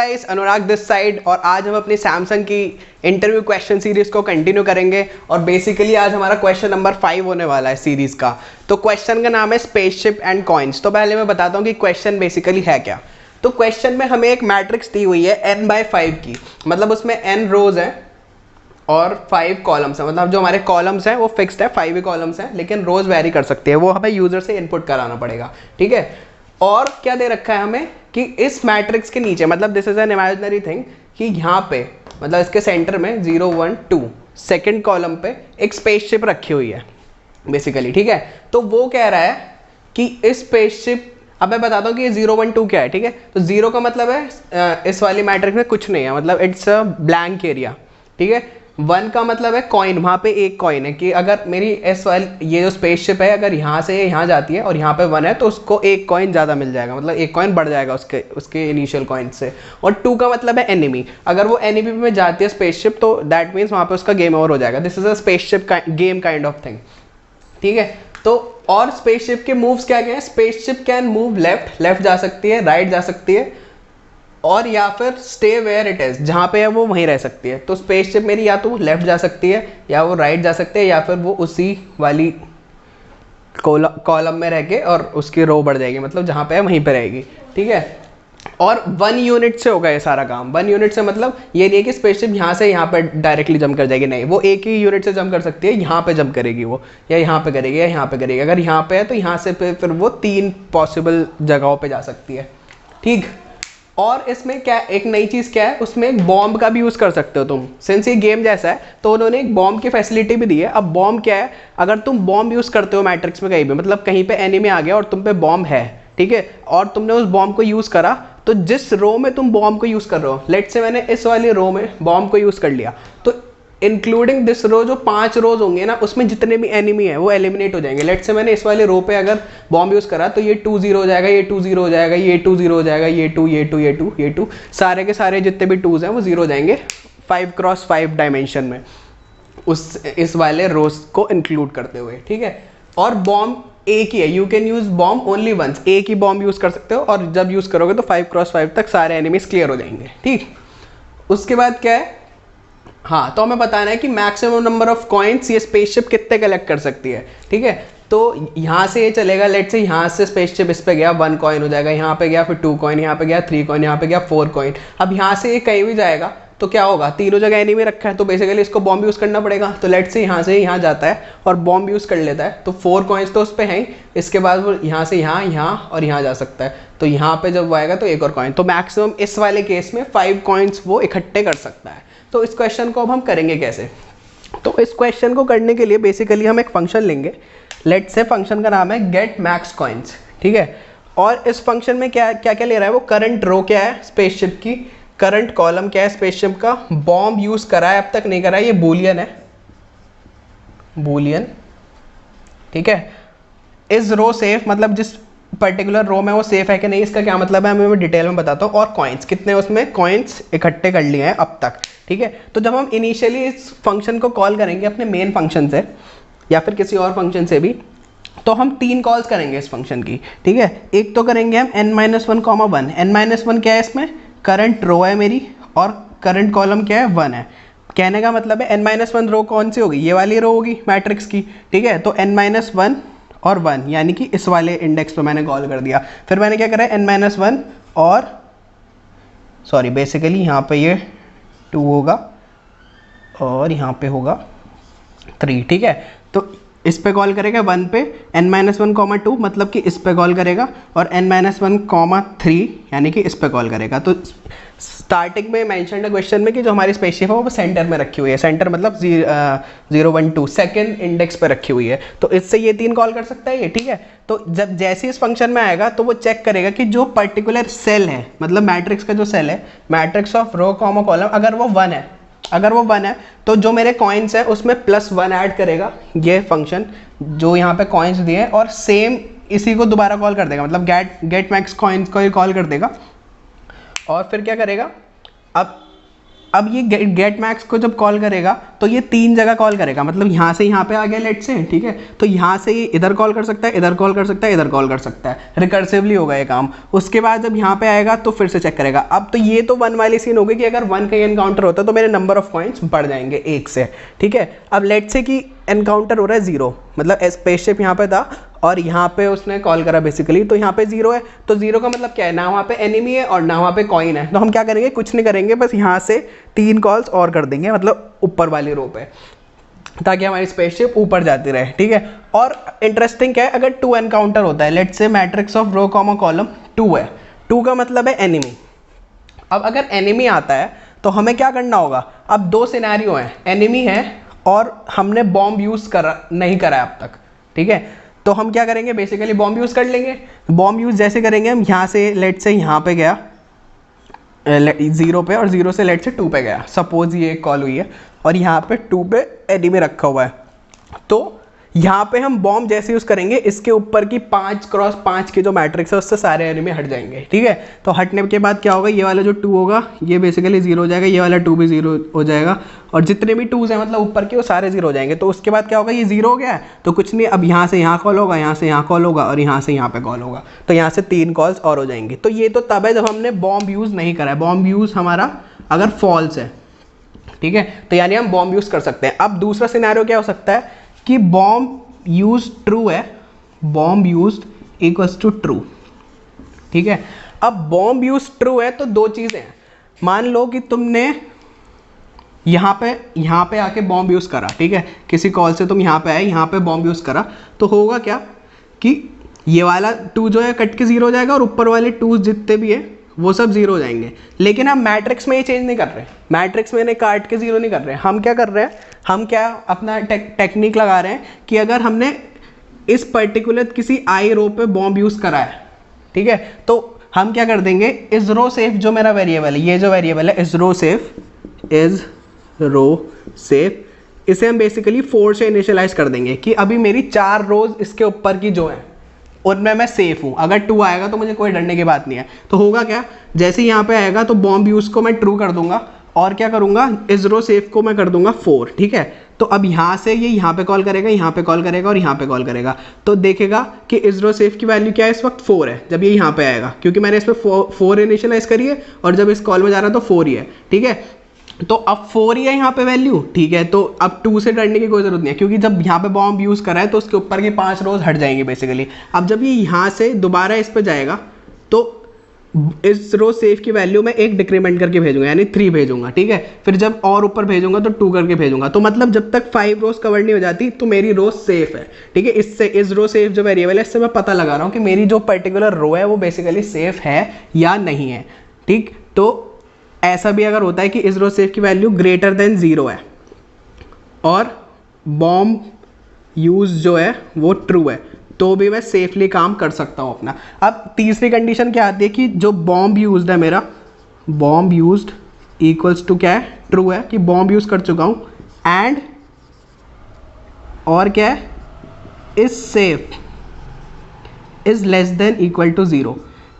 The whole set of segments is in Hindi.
Guys, Anurag this side. और आज हम अपनी सैमसंग की इंटरव्यू क्वेश्चन सीरीज को कंटिन्यू करेंगे और बेसिकली आज हमारा क्वेश्चन नंबर 5 होने वाला है सीरीज का। तो क्वेश्चन का नाम है स्पेसशिप एंड कॉइन्स। तो पहले मैं बताता हूँ कि क्वेश्चन बेसिकली है क्या। तो क्वेश्चन में हमें एक मैट्रिक्स दी हुई है n/5 की, मतलब उसमें n रोज है और 5 कॉलम्स है। मतलब जो हमारे कॉलम्स हैं वो फिक्स्ड है, 5 ही कॉलम्स हैं, लेकिन रोज वेरी कर सकती है, वो हमें यूजर से इनपुट कराना पड़ेगा। ठीक है। और क्या दे रखा है हमें कि इस मैट्रिक्स के नीचे, मतलब this is an imaginary thing, कि यहाँ पे मतलब इसके सेंटर में 0 1 2 सेकेंड कॉलम पे एक स्पेसशिप रखी हुई है बेसिकली। ठीक है। तो वो कह रहा है कि इस स्पेसशिप, अब मैं बताता हूँ कि ये 0 1 2 क्या है। ठीक है। तो 0 का मतलब है इस वाली मैट्रिक्स में कुछ नहीं है, मतलब इट्स अ ब्लैंक एरिया। ठीक है। 1 का मतलब है कॉइन, वहाँ पे एक कॉइन है कि अगर मेरी एस वाली ये जो स्पेसशिप है अगर यहाँ से यहाँ जाती है और यहाँ पे 1 है तो उसको एक कॉइन ज़्यादा मिल जाएगा, मतलब एक कॉइन बढ़ जाएगा उसके इनिशियल कॉइन से। और 2 का मतलब है एनिमी, अगर वो एनिमी में जाती है स्पेसशिप तो दैट मीन्स वहाँ पे उसका गेम ओवर हो जाएगा। This is a spaceship game kind of thing. ठीक है। तो और स्पेसशिप के मूव्स क्या क्या है? स्पेसशिप कैन मूव लेफ्ट जा सकती है, राइट जा सकती है, और या फिर स्टे वेयर इट इज, जहाँ पे है वो वहीं रह सकती है। तो स्पेसशिप मेरी या तो लेफ्ट जा सकती है या वो राइट जा सकती है या फिर वो उसी वाली कॉलम में रह के और उसकी रो बढ़ जाएगी, मतलब जहाँ पे है वहीं पे रहेगी। ठीक है। और 1 यूनिट से होगा ये सारा काम। 1 यूनिट से मतलब ये नहीं है कि स्पेसशिप यहाँ से यहाँ पे डायरेक्टली जंप कर जाएगी, नहीं, वो एक ही यूनिट से जंप कर सकती है। यहाँ पे जंप करेगी वो, या यहाँ पे करेगी, या यहाँ पे करेगी। अगर यहाँ पे है तो यहाँ से फिर वो 3 पॉसिबल जगहों पे जा सकती है। ठीक। और इसमें क्या एक नई चीज़ क्या है, उसमें एक बॉम्ब का भी यूज़ कर सकते हो तुम। सिंस ये गेम जैसा है तो उन्होंने एक बॉम्ब की फैसिलिटी भी दी है। अब बॉम्ब क्या है, अगर तुम बॉम्ब यूज़ करते हो मैट्रिक्स में कहीं भी, मतलब कहीं पे एनिमी आ गया और तुम पे बॉम्ब है, ठीक है, और तुमने उस बॉम्ब को यूज़ करा, तो जिस रो में तुम बॉम्ब को यूज़ कर रहे हो, लेट से मैंने इस वाली रो में बॉम्ब को यूज़ कर लिया, तो इंक्लूडिंग दिस रो जो 5 रोज होंगे ना, उसमें जितने भी एनिमी है वो एलिमिनेट हो जाएंगे। लेट से मैंने इस वाले रो पे अगर बॉम्ब यूज़ करा तो ये 2 0 हो जाएगा, ये 2 0 हो जाएगा, ये 2 0 हो जाएगा, ये 2 ये 2 ये 2 ये 2, सारे के सारे जितने भी 2s हैं वो 0 हो जाएंगे 5x5 डायमेंशन में, उस इस वाले रोज को इंक्लूड करते हुए। ठीक है। और बॉम्ब एक ही है, you can use bomb only once, एक ही बॉम्ब यूज़ कर सकते हो, और जब यूज़ करोगे तो 5x5 तक सारे एनिमीज क्लियर हो जाएंगे। ठीक। उसके बाद क्या है, हाँ, तो हमें बताना है कि मैक्सिमम नंबर ऑफ कॉइन्स ये स्पेसशिप कितने कलेक्ट कर सकती है। ठीक है। तो यहाँ से ये चलेगा, लेट से यहाँ से स्पेसशिप इस पे गया 1 कॉइन हो जाएगा, यहाँ पे गया फिर 2 कॉइन, यहाँ पे गया 3 कॉइन, यहाँ पे गया 4 कॉइन। अब यहाँ से ये कहीं भी जाएगा तो क्या होगा, तीनों जगह एनिमी रखा है तो बेसिकली इसको बॉम्ब यूज़ करना पड़ेगा। तो लेट से यहाँ से यहाँ जाता है और बॉम्ब यूज़ कर लेता है, तो 4 कॉइन्स तो उस पर हैं ही, इसके बाद वो यहाँ से यहाँ, यहाँ और यहाँ जा सकता है। तो यहाँ पे जब वो आएगा तो एक और कॉइन, तो मैक्सिमम इस वाले केस में 5 कॉइन्स वो इकट्ठे कर सकता है। तो इस क्वेश्चन को अब हम करेंगे कैसे? तो इस क्वेश्चन को करने के लिए बेसिकली हम एक फंक्शन लेंगे। लेट से फंक्शन का नाम है गेट मैक्स कॉइन्स। ठीक है। और इस फंक्शन में क्या क्या क्या ले रहा है वो, करंट रो क्या है स्पेसशिप की, करंट कॉलम क्या है स्पेसशिप का, बॉम्ब यूज करा है अब तक नहीं करा है, ये बूलियन है, बूलियन। ठीक है। इज रो सेफ, मतलब जिस पर्टिकुलर रो में वो सेफ है कि नहीं, इसका क्या मतलब है मैं डिटेल में बताता हूँ। और कॉइन्स कितने, उसमें कॉइन्स इकट्ठे कर लिए हैं अब तक। ठीक है। तो जब हम इनिशियली इस फंक्शन को कॉल करेंगे अपने मेन फंक्शन से या फिर किसी और फंक्शन से भी, तो हम 3 कॉल्स करेंगे इस फंक्शन की। ठीक है। एक तो करेंगे हम n-1, n-1 क्या है, इसमें करंट रो है मेरी और करंट कॉलम क्या है 1 है। कहने का मतलब है n-1 रो कौन सी होगी, ये वाली रो होगी मैट्रिक्स की। ठीक है। तो n-1 और 1 यानी कि इस वाले इंडेक्स पे मैंने कॉल कर दिया। फिर मैंने क्या करा है n-1 और सॉरी बेसिकली यहाँ पे ये 2 होगा और यहाँ पे होगा 3। ठीक है। तो इस पे कॉल करेगा 1 पे, n-1, 2 मतलब कि इस पे कॉल करेगा, और n-1, 3 यानी कि इस पे कॉल करेगा। तो स्टार्टिंग में मेंशन है क्वेश्चन में कि जो हमारी स्पेसशिप है वो सेंटर में रखी हुई है, सेंटर मतलब 0 1 2 सेकेंड इंडेक्स पे रखी हुई है, तो इससे ये 3 कॉल कर सकता है ये। ठीक है। तो जब जैसे इस फंक्शन में आएगा तो वो चेक करेगा कि जो पर्टिकुलर सेल है, मतलब मैट्रिक्स का जो सेल है, matrix of row comma column, अगर वो 1 है, अगर वो 1 है तो जो मेरे कॉइन्स है उसमें +1 ऐड करेगा ये फंक्शन जो यहाँ पे कॉइन्स दिए हैं, और सेम इसी को दोबारा कॉल कर देगा, मतलब गेट मैक्स कॉइन्स को ही कॉल कर देगा। और फिर क्या करेगा, अब ये गेट मैक्स को जब कॉल करेगा तो ये 3 जगह कॉल करेगा, मतलब यहाँ से यहाँ पे आ गया लेट से, ठीक है, तो यहाँ से ये इधर कॉल कर सकता है, इधर कॉल कर सकता है, इधर कॉल कर सकता है, रिकर्सिवली होगा ये काम। उसके बाद जब यहाँ पे आएगा तो फिर से चेक करेगा। अब तो ये तो 1 वाली सीन होगी कि अगर 1 का एनकाउंटर होता है तो मेरे नंबर ऑफ पॉइंट्स बढ़ जाएंगे 1 से, ठीक है। अब लेट से कि एनकाउंटर हो रहा है 0, मतलब स्पेसशिप यहाँ पे था और यहाँ पे उसने कॉल करा बेसिकली, तो यहाँ पे 0 है, तो 0 का मतलब क्या है, ना वहाँ पे एनिमी है और ना वहाँ पे कॉइन है। तो हम क्या करेंगे, कुछ नहीं करेंगे, बस यहाँ से 3 कॉल्स और कर देंगे, मतलब ऊपर वाली रो पे, ताकि हमारी स्पेसशिप ऊपर जाती रहे, ठीक है। और इंटरेस्टिंग क्या है, अगर 2 एनकाउंटर होता है, let's say matrix of row comma column 2 है, 2 का मतलब है एनिमी। अब अगर एनिमी आता है तो हमें क्या करना होगा, अब 2 सिनेरियो हैं, एनिमी है और हमने बॉम्ब यूज़ नहीं करा है अब तक, ठीक है। तो हम क्या करेंगे, बेसिकली बॉम्ब यूज़ कर लेंगे। बॉम्ब यूज़ जैसे करेंगे, हम यहाँ से लेट से यहाँ पे गया 0 पे और 0 से लेट से 2 पे गया, सपोज ये एक कॉल हुई है और यहाँ पे 2 पे एनिमी रखा हुआ है, तो यहाँ पे हम बॉम्ब जैसे यूज़ करेंगे, इसके ऊपर की 5x5 की जो मैट्रिक्स है उससे सारे एनिमी हट जाएंगे, ठीक है। तो हटने के बाद क्या होगा, ये वाला जो 2 होगा ये बेसिकली 0 हो जाएगा, ये वाला 2 भी 0 हो जाएगा और जितने भी 2s हैं मतलब ऊपर के वो सारे 0 हो जाएंगे। तो उसके बाद क्या होगा, ये 0 हो गया है तो कुछ नहीं, अब यहाँ से यहाँ कॉल होगा, यहाँ से यहाँ कॉल होगा और यहाँ से यहाँ पे कॉल होगा, तो यहाँ से 3 कॉल्स और हो जाएंगे। तो ये तो तब है जब हमने बॉम्ब यूज़ नहीं करा है, बॉम्ब यूज़ हमारा अगर फॉल्स है, ठीक है, तो यानी हम बॉम्ब यूज़ कर सकते हैं। अब दूसरा सिनेरियो क्या हो सकता है कि बॉम्ब यूज ट्रू है, bomb used equals to true, ठीक है। अब बॉम्ब यूज ट्रू है तो 2 चीज़ें हैं, मान लो कि तुमने यहाँ पे आके बॉम्ब यूज़ करा, ठीक है, किसी कॉल से तुम यहाँ पे आए, यहाँ पे बॉम्ब यूज़ करा, तो होगा क्या कि ये वाला 2 जो है कट के 0 हो जाएगा और ऊपर वाले 2 जितने भी हैं वो सब 0 हो जाएंगे। लेकिन हम मैट्रिक्स में ये चेंज नहीं कर रहे, मैट्रिक्स में काट के 0 नहीं कर रहे, हम क्या कर रहे हैं, हम क्या अपना टेक्निक लगा रहे हैं कि अगर हमने इस पर्टिकुलर किसी आई रो पे बॉम्ब यूज़ करा है, ठीक है, तो हम क्या कर देंगे, इज रो सेफ जो मेरा वेरिएबल है, ये जो वेरिएबल है इज रो सेफ, इसे हम बेसिकली 4 से इनिशियलाइज कर देंगे कि अभी मेरी 4 रोज इसके ऊपर की जो है उनमें मैं सेफ हूँ, अगर 2 आएगा तो मुझे कोई डरने की बात नहीं है। तो होगा क्या, जैसे ही यहाँ पे आएगा तो बॉम्ब यूज़ को मैं ट्रू कर दूंगा और क्या करूँगा, इजरो सेफ को मैं कर दूंगा 4, ठीक है। तो अब यहाँ से ये यहाँ पे कॉल करेगा, यहाँ पे कॉल करेगा और यहाँ पे कॉल करेगा, तो देखेगा कि इजरो सेफ की वैल्यू क्या है इस वक्त 4 है जब ये यहाँ पे आएगा, क्योंकि मैंने इस पर 4 इनिशियलाइज करी है और जब इस कॉल में जा रहा है तो 4 ही है, ठीक है। तो अब 4 ही है यहाँ पे वैल्यू, ठीक है, तो अब 2 से डरने की कोई ज़रूरत नहीं है, क्योंकि जब यहाँ पे बॉम्ब यूज़ करा है तो उसके ऊपर की 5 रोज हट जाएंगे बेसिकली। अब जब ये यहाँ से दोबारा इस पे जाएगा तो इस रो सेफ की वैल्यू में 1 डिक्रीमेंट करके भेजूंगा, यानी 3 भेजूंगा, ठीक है। फिर जब और ऊपर भेजूंगा तो 2 करके भेजूंगा, तो मतलब जब तक 5 रोज कवर नहीं हो जाती तो मेरी रो सेफ है, ठीक है। इससे इस रो सेफ जो वेरिएबल है इससे मैं पता लगा रहा हूँ कि मेरी जो पर्टिकुलर रो है वो बेसिकली सेफ है या नहीं है, ठीक। तो ऐसा भी अगर होता है कि इस रो सेफ की वैल्यू ग्रेटर देन 0 है और बॉम्ब यूज जो है वो ट्रू है, तो भी मैं सेफली काम कर सकता हूँ अपना। अब तीसरी कंडीशन क्या आती है कि जो बॉम्ब यूज्ड है मेरा, बॉम्ब यूज्ड इक्वल्स टू क्या है, ट्रू है, कि बॉम्ब यूज कर चुका हूँ एंड और क्या है, is safe is less than equal to 0।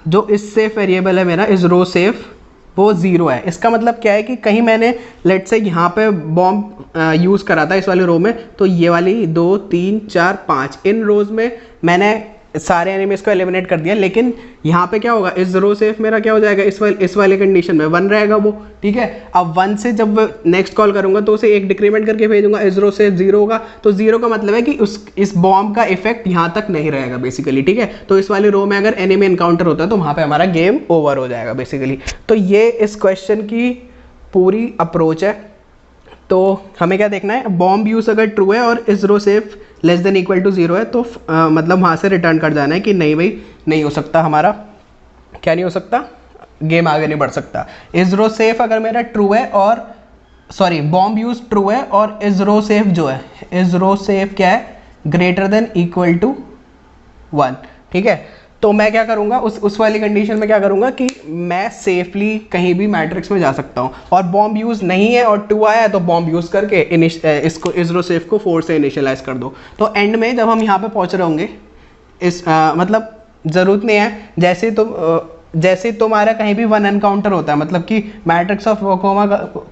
जो इस सेफ वेरिएबल है मेरा इज रो सेफ वो 0 है। इसका मतलब क्या है कि कहीं मैंने लेट से यहाँ पे बॉम्ब यूज़ करा था इस वाले रो में, तो ये वाली 2 3 4 5 इन रोज में मैंने सारे एनिमीज को एलिमिनेट कर दिया, लेकिन यहाँ पे क्या होगा, इस रो सेफ मेरा क्या हो जाएगा, इस वाले कंडीशन में 1 रहेगा वो, ठीक है। अब 1 से जब नेक्स्ट कॉल करूँगा तो उसे 1 डिक्रीमेंट करके भेजूंगा, इस रो सेफ 0 होगा, तो 0 का मतलब है कि इस बॉम्ब का इफेक्ट यहाँ तक नहीं रहेगा बेसिकली, ठीक है। तो इस वाले रो में अगर एनिमी एनकाउंटर होता है तो वहाँ पर हमारा गेम ओवर हो जाएगा बेसिकली। तो ये इस क्वेश्चन की पूरी अप्रोच है। तो हमें क्या देखना है, बॉम्ब यूज़ अगर ट्रू है और इस रो सेफ लेस देन इक्वल टू 0 है तो मतलब वहाँ से रिटर्न कर जाना है कि नहीं भाई नहीं हो सकता, हमारा क्या नहीं हो सकता, गेम आगे नहीं बढ़ सकता। इस रो सेफ अगर मेरा ट्रू है और सॉरी बॉम्ब यूज ट्रू है और इस रो सेफ जो है, इस रो सेफ क्या है, ग्रेटर देन इक्वल टू 1, ठीक है। तो मैं क्या करूँगा, उस वाली कंडीशन में क्या करूँगा कि मैं सेफली कहीं भी मैट्रिक्स में जा सकता हूँ, और बॉम्ब यूज़ नहीं है और 2 आया है तो बॉम्ब यूज़ करके इसको इजरो सेफ को 4 से इनिशियलाइज कर दो। तो एंड में जब हम यहाँ पे पहुँच रहे होंगे मतलब ज़रूरत नहीं है जैसे तो जैसे तुम्हारा कहीं भी वन एनकाउंटर होता है, मतलब कि matrix of comma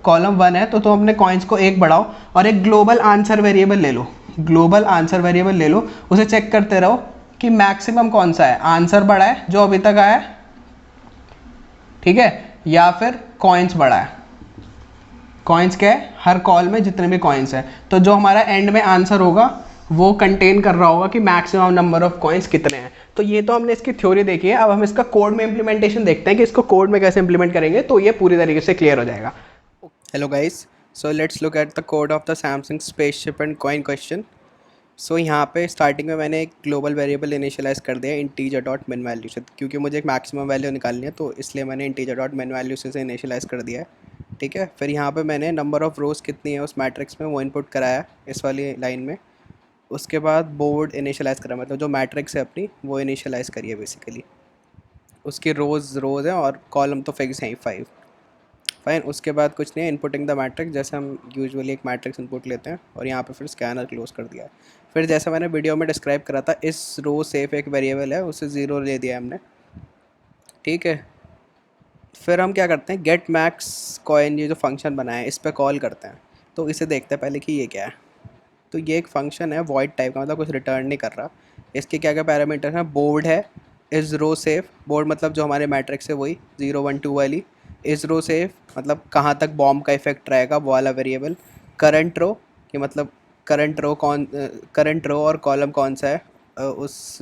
column one है, तो तुम अपने कॉइन्स को एक बढ़ाओ और एक ग्लोबल आंसर वेरिएबल ले लो, ग्लोबल आंसर वेरिएबल ले लो, उसे चेक करते रहो कि मैक्सिमम कौन सा है, आंसर बड़ा है जो अभी तक आया है, ठीक है, या फिर कॉइन्स बड़ा है। कॉइन्स क्या है, हर कॉल में जितने भी कॉइन्स है, तो जो हमारा एंड में आंसर होगा वो कंटेन कर रहा होगा कि मैक्सिमम नंबर ऑफ कॉइन्स कितने हैं। तो ये तो हमने इसकी थ्योरी देखी है, अब हम इसका कोड में इंप्लीमेंटेशन देखते हैं कि इसको कोड में कैसे इंप्लीमेंट करेंगे, तो ये पूरी तरीके से क्लियर हो जाएगा। Hello guys, so let's look at the code of the Samsung spaceship and coin question. So यहाँ पे स्टार्टिंग में मैंने एक ग्लोबल वेरिएबल इनिशियलाइज कर दिया इंटीजर डॉट मिन वैल्यू से, क्योंकि मुझे एक मैक्सिमम वैल्यू निकालनी है, तो इसलिए मैंने इंटीजर डॉट मिन वैल्यू से इनिशियलाइज कर दिया है, ठीक है। फिर यहाँ पे मैंने नंबर ऑफ़ रोज़ कितनी है उस मैट्रिक्स में वो इनपुट कराया इस वाली लाइन में। उसके बाद बोर्ड इनिशियलाइज़ करा, मतलब जो मैट्रिक्स है अपनी वो इनिशियलाइज़ करिए बेसिकली। उसकी रोज़ है और कॉलम तो फिक्स हैं ही 5। फाइन, उसके बाद कुछ नहीं है, इनपुटिंग द मैट्रिक्स, जैसे हम यूजुअली एक मैट्रिक्स इनपुट लेते हैं, और यहाँ पे फिर स्कैनर क्लोज कर दिया है। फिर जैसा मैंने वीडियो में डिस्क्राइब करा था, इस रो सेफ एक वेरिएबल है, उसे 0 ले दिया हमने, ठीक है। फिर हम क्या करते हैं, गेट मैक्स कॉइन, ये जो फंक्शन बनाया है इस पर कॉल करते हैं। तो इसे देखते हैं पहले कि ये क्या है। तो ये एक फंक्शन है वॉइड टाइप का, मतलब कुछ रिटर्न नहीं कर रहा। इसके क्या क्या पैरामीटर हैं, बोर्ड है, इज़ रो सेफ, बोर्ड मतलब जो हमारे मैट्रिक्स है वही 0 1 2 वाली, इज़ रो सेफ मतलब कहाँ तक बॉम्ब का इफेक्ट रहेगा वो वाला वेरिएबल, करंट रो कि मतलब करंट रो और कॉलम कौन सा है उस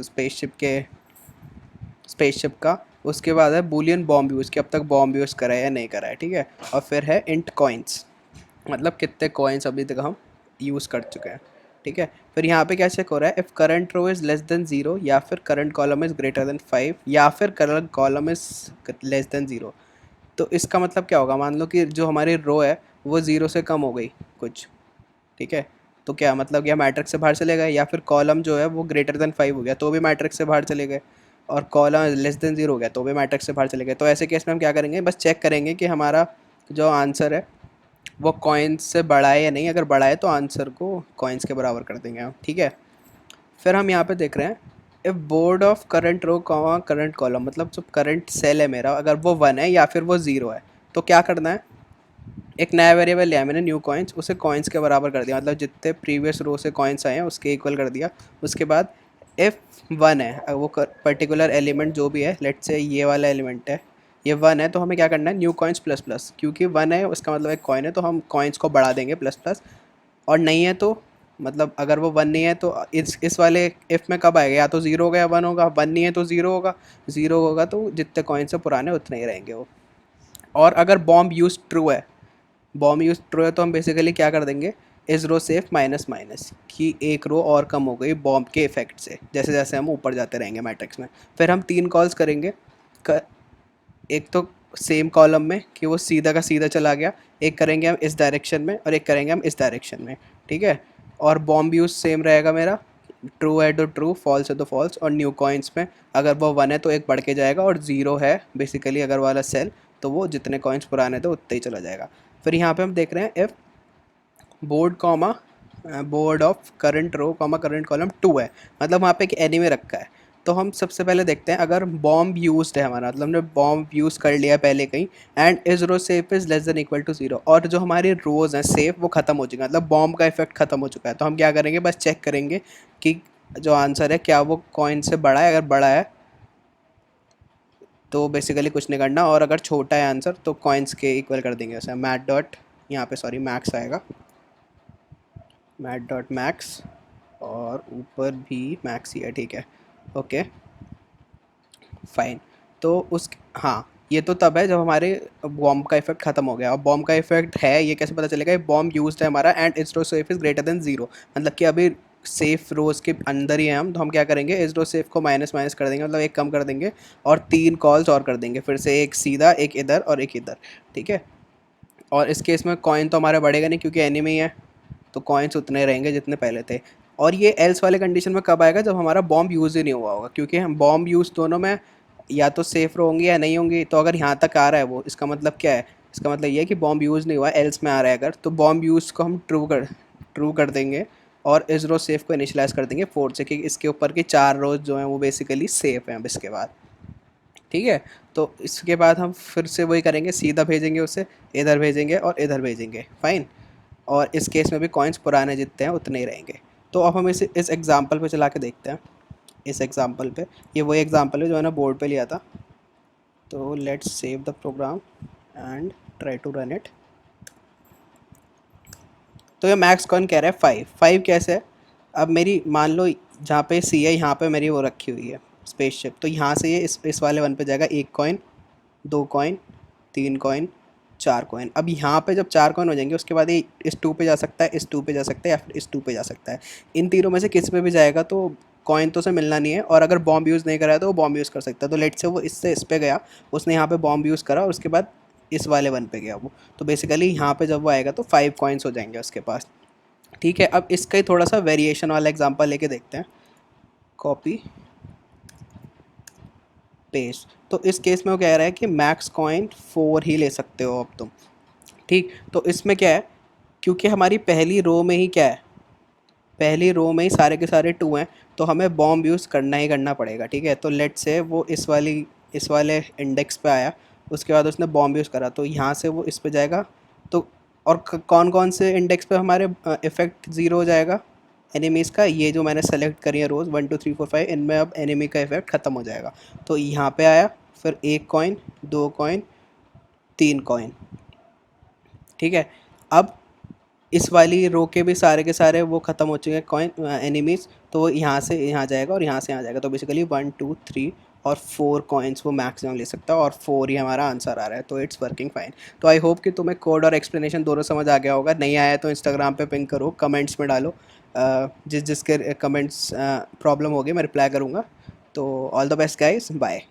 स्पेसशिप का। उसके बाद है बूलियन बॉम्ब यूज़, कि अब तक बॉम्ब यूज़ करा है या नहीं करा है, ठीक है। और फिर है इंट कॉइन्स, मतलब कितने कॉइन्स अभी तक हम यूज़ कर चुके हैं, ठीक है। फिर यहाँ पे क्या चेक हो रहा है, if current row is less than 0, या फिर current column is greater than 5, या फिर current column is less than 0। तो इसका मतलब क्या होगा, मान लो कि जो हमारी रो है वो 0 से कम हो गई कुछ, ठीक है। तो क्या मतलब, या मैट्रिक्स से बाहर चले गए, या फिर कॉलम जो है वो ग्रेटर देन 5 हो गया तो भी मैट्रिक्स से बाहर चले गए, और कॉलम लेस देन 0 हो गया तो भी मैट्रिक्स से बाहर चले गए। तो ऐसे केस में हम क्या करेंगे, बस चेक करेंगे कि हमारा जो आंसर है वो कॉइन्स से बड़ा है या नहीं। अगर बड़ा है तो आंसर को कॉइन्स के बराबर कर देंगे हम, ठीक है। फिर हम यहाँ पे देख रहे हैं, if board of current row comma current column, मतलब जो करंट सेल है मेरा, अगर वो 1 है या फिर वो 0 है, तो क्या करना है, एक नया वेरिएबल लिया मैंने न्यू कॉइन्स, उसे कॉइन्स के बराबर कर दिया, मतलब जितने प्रीवियस रो से कॉइन्स आए हैं उसके इक्वल कर दिया। उसके बाद इफ़ 1 है, वो पर्टिकुलर एलिमेंट जो भी है, लेट्स से ये वाला एलिमेंट है, ये 1 है, तो हमें क्या करना है, न्यू कॉइन्स प्लस प्लस, क्योंकि 1 है उसका मतलब एक कॉइन है, तो हम कॉइन्स को बढ़ा देंगे प्लस प्लस। और नहीं है तो मतलब अगर वो 1 नहीं है तो इस वाले इफ़ में कब आएगा, या तो 0 होगा या 1 होगा, 1 नहीं है तो 0 होगा, 0 होगा तो जितने कॉइन्स है पुराने उतने ही रहेंगे वो। और अगर बॉम्ब यूज ट्रू है, बॉम्ब यूज ट्रू है, तो हम बेसिकली क्या कर देंगे, इस रो सेफ माइनस माइनस, कि एक रो और कम हो गई बॉम्ब के इफेक्ट से, जैसे जैसे हम ऊपर जाते रहेंगे मैट्रिक्स में। फिर हम 3 कॉल्स करेंगे, एक तो सेम कॉलम में कि वो सीधा का सीधा चला गया, एक करेंगे हम इस डायरेक्शन में और एक करेंगे हम इस डायरेक्शन में, ठीक है। और बॉम्ब यूज सेम रहेगा मेरा, ट्रू है तो ट्रू, फॉल्स है तो फॉल्स। और न्यू कॉइन्स में अगर वो 1 है तो एक बढ़ के जाएगा, और 0 है बेसिकली अगर वाला सेल, तो वो जितने कॉइन्स पुराने थे उतने ही चला जाएगा। फिर यहाँ पे हम देख रहे हैं, if board comma board of current row comma current column 2 है, मतलब वहाँ पे एक एनीमे रखा है। तो हम सबसे पहले देखते हैं, अगर बॉम्ब यूज्ड है हमारा, मतलब हमने बॉम्ब यूज़ कर लिया पहले कहीं, and is row safe is less than equal to 0, और जो हमारी रोज़ हैं सेफ वो ख़त्म हो चुका है, मतलब बॉम्ब का इफेक्ट ख़त्म हो चुका है। तो हम क्या करेंगे, बस चेक करेंगे कि जो आंसर है क्या वो कॉइन से बड़ा है, अगर बड़ा है तो बेसिकली कुछ नहीं करना, और अगर छोटा है आंसर तो कॉइन्स के इक्वल कर देंगे। जैसे मैथ डॉट, यहाँ पे सॉरी मैक्स आएगा, मैथ डॉट मैक्स, और ऊपर भी मैक्स ही है, ठीक है, ओके फाइन। तो उस हाँ, ये तो तब है जब हमारे बॉम्ब का इफेक्ट ख़त्म हो गया। और बॉम्ब का इफेक्ट है ये कैसे पता चलेगा, बॉम्ब यूज्ड है हमारा and is row safe is greater than 0, मतलब कि अभी सेफ रोज के अंदर ही हैं हम, तो हम क्या करेंगे, इस रो सेफ को माइनस माइनस कर देंगे, मतलब एक कम कर देंगे, और 3 कॉल्स और कर देंगे, फिर से एक सीधा, एक इधर और एक इधर, ठीक है। और इस केस में कॉइन तो हमारा बढ़ेगा नहीं क्योंकि एनिमी ही है, तो कॉइन्स उतने रहेंगे जितने पहले थे। और ये एल्स वाले कंडीशन में कब आएगा, जब हमारा बॉम्ब यूज़ ही नहीं हुआ होगा, क्योंकि हम बॉम्ब यूज़ दोनों में या तो सेफ होंगी या नहीं होंगी। तो अगर यहाँ तक आ रहा है वो, इसका मतलब क्या है, इसका मतलब ये है कि बॉम्ब यूज़ नहीं हुआ, एल्स में आ रहा है अगर, तो बॉम्ब यूज़ को हम ट्रू कर देंगे, और इस रो सेफ को इनिशलाइज कर देंगे 4 से, कि इसके ऊपर की 4 रोज जो हैं वो बेसिकली सेफ हैं अब इसके बाद, ठीक है। तो इसके बाद हम फिर से वही करेंगे, सीधा भेजेंगे उसे, इधर भेजेंगे और इधर भेजेंगे, फाइन। और इस केस में भी कॉइन्स पुराने जितने हैं उतने ही रहेंगे। तो अब हम इस एग्जांपल पे चला के देखते हैं। इस एग्जांपल पे, ये वही एग्जांपल है जो मैंने बोर्ड पे लिया था। तो let's save the program and try to run it. तो ये मैक्स कॉइन कह रहा है 5 कैसे है? अब मेरी मान लो जहाँ पे सी है यहाँ पे मेरी वो रखी हुई है स्पेसशिप, तो यहाँ से ये इस वाले वन पे जाएगा, 1 कॉइन, 2 कॉइन, 3 कॉइन, 4 कॉइन। अब यहाँ पे जब 4 कॉइन हो जाएंगे उसके बाद ये इस 2 पे जा सकता है, इस 2 पे जा सकता है या फिर इस 2 पे जा सकता है। इन तीनों में से किसी पे भी जाएगा तो कॉइन तो उसे मिलना नहीं है, और अगर बॉम्ब यूज़ नहीं करा है तो वो बॉम्ब यूज़ कर सकता है। तो लेट से वो इससे इस पे गया, उसने यहाँ पे बॉम्ब यूज़ करा और उसके बाद इस वाले वन पे गया वो, तो बेसिकली यहाँ पे जब वो आएगा तो 5 कॉइन्स हो जाएंगे उसके पास। ठीक है, अब इसका ही थोड़ा सा वेरिएशन वाला एग्जांपल लेके देखते हैं। Copy paste. तो इस केस में वो कह रहा है कि मैक्स कॉइन 4 ही ले सकते हो अब तुम। ठीक, तो इसमें क्या है, क्योंकि हमारी पहली रो में ही क्या है, पहली रो में ही सारे के सारे 2 हैं, तो हमें बॉम्ब यूज़ करना ही करना पड़ेगा। ठीक है, तो लेट से वो इस वाले इंडेक्स पे आया, उसके बाद उसने बॉम्ब यूज़ करा, तो यहाँ से वो इस पे जाएगा। तो और कौन कौन से इंडेक्स पे हमारे इफ़ेक्ट ज़ीरो हो जाएगा एनिमीज़ का? ये जो मैंने सेलेक्ट करी है रोज़ 1 2 3 4 5, इनमें अब एनिमी का इफ़ेक्ट ख़त्म हो जाएगा। तो यहाँ पे आया, फिर 1 कॉइन, 2 कॉइन, 3 कॉइन। ठीक है, अब इस वाली रो के भी सारे के सारे वो ख़त्म हो चुके हैं कॉइन एनिमीज़, तो वो यहाँ से यहाँ जाएगा और यहाँ से यहाँ जाएगा। तो बेसिकली 1 2 3 और 4 कॉइन्स वो मैक्सिमम ले सकता है, और 4 ही हमारा आंसर आ रहा है, तो इट्स वर्किंग फाइन। तो आई होप कि तुम्हें कोड और एक्सप्लेनेशन दोनों समझ आ गया होगा। नहीं आया तो इंस्टाग्राम पे पिंग करो, कमेंट्स में डालो, जिसके कमेंट्स प्रॉब्लम होगी मैं रिप्लाई करूँगा। तो all the best guys, bye.